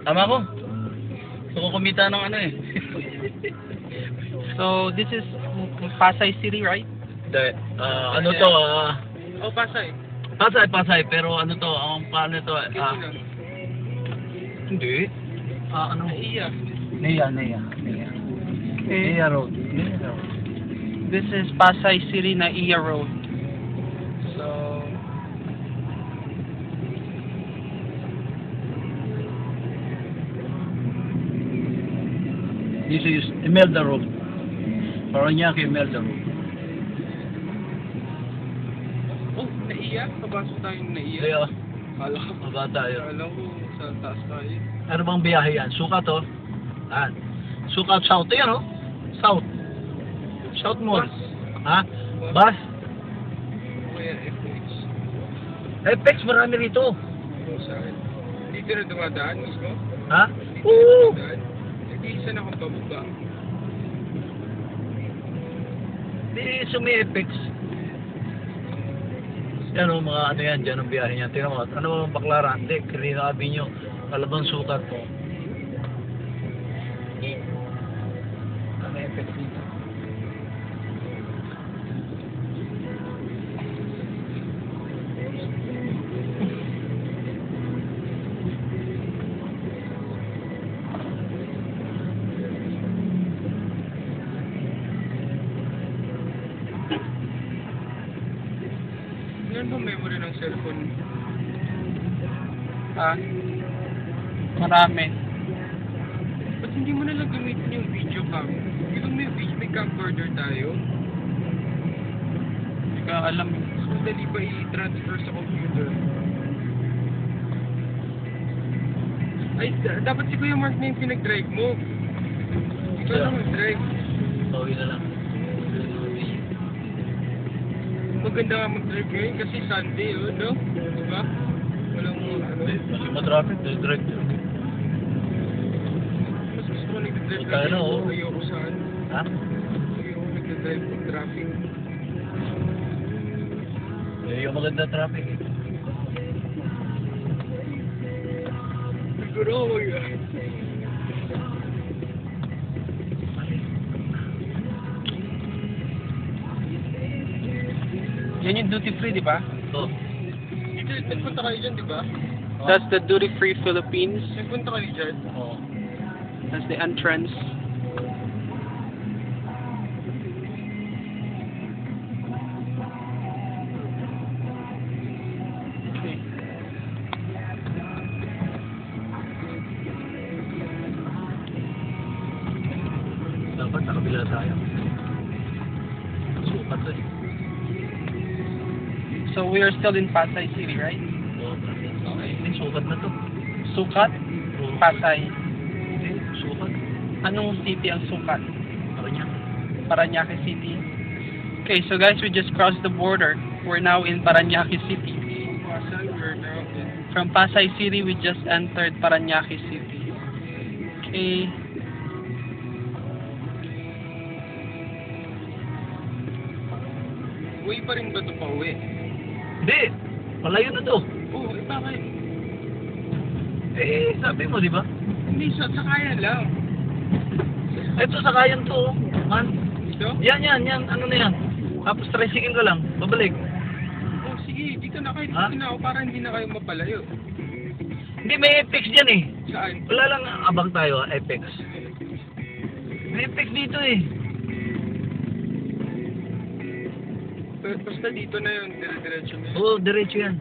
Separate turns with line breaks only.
Tama ko. Gusto ko kumita ng ano eh.
So, this is Pasay City, right?
Ano to,
Oh, Pasay.
Pasay, pero ano to, ang paano to, hindi. Ano?
Iya.
Nea
Okay.
Road.
This is Pasay City na Iya Road. So,
This is Imelda Road. Paranaque Imelda Road.
Oh, naiya? Papasok tayo ng naiya?
Kaya,
Kala ko.
mabata yun.
Kala ko sa taas tayo.
Ano bang biyahe yan? Sukat to? Sukat South. Yan o. South. South Mall.
Bus.
Ha? Bus?
Kaya FX.
FX marami rito.
Oh, saan? Dito na dumadaan mismo?
Ha?
Dito na
Oo.
dumadaan? Hindi isa na akong pababa.
Di sumi FX. Yan o, mga ano yan, dyan ang biyahe niya. Tingnan mo, ano bang Baclaran? Hindi, Quirino Avenue. Alabang Sukat po. Ano FX dito?
Ilan ba memory ng cellphone?
marami.
Ba't hindi mo nalang gamitin yung video cam? Di ba may camcorder tayo?
Hindi ko alam.
So, dali ba i-transfer sa computer? Ay, dapat si Kuya Mark na yung pinag-drive mo. Ikaw lang mag-drive.
Bawi na lang.
Maganda nga mag-drive ngayon kasi Sunday, oh, no? Diba? Walang ano.
Kasi matraffic, drive to.
Mas gusto ko nag-drive
Kaya na, oh.
Ayoko saan.
Ha?
Ayoko nag-drive ng traffic.
Eh, yung maganda traffic eh.
Siguro ako yan.
Yan yung duty free, di ba?
So,
Dito, nagpunta kayo dyan, di ba?
That's the duty free Philippines.
Nagpunta kayo dyan.
oh.
That's the entrance. Okay.
Dapat nakabila tayo. Sukat to eh.
So, we are still in Pasay City, right?
Okay. Hindi, sukat na to.
Sukat,
Oo.
Pasay.
Hindi, sukat.
Anong city ang Sukat?
Paranaque.
Parañaque City. Okay, so guys, we just crossed the border. We're now in Parañaque City.
Pasay, we're now in.
From Pasay City, we just entered Parañaque City. Okay.
Uwi pa rin ba ito pa uwi?
Hindi! Palayo na to.
Oo, bakit?
Eh, sabi mo, di ba?
Hindi, sakayan lang.
Ito, sakayan to. Man.
Ito?
Yan. Ano na yan? Tapos tricycle ka lang. Babalik.
Oh, sige, dito na kayo.
Ha?
Dito na ako para hindi na kayo mapalayo.
Hindi, may FX dyan eh.
Saan?
Wala lang abang tayo, FX. May FX dito eh.
Basta dito na yun, dire-diretso na yun.
Oo, diretso yan.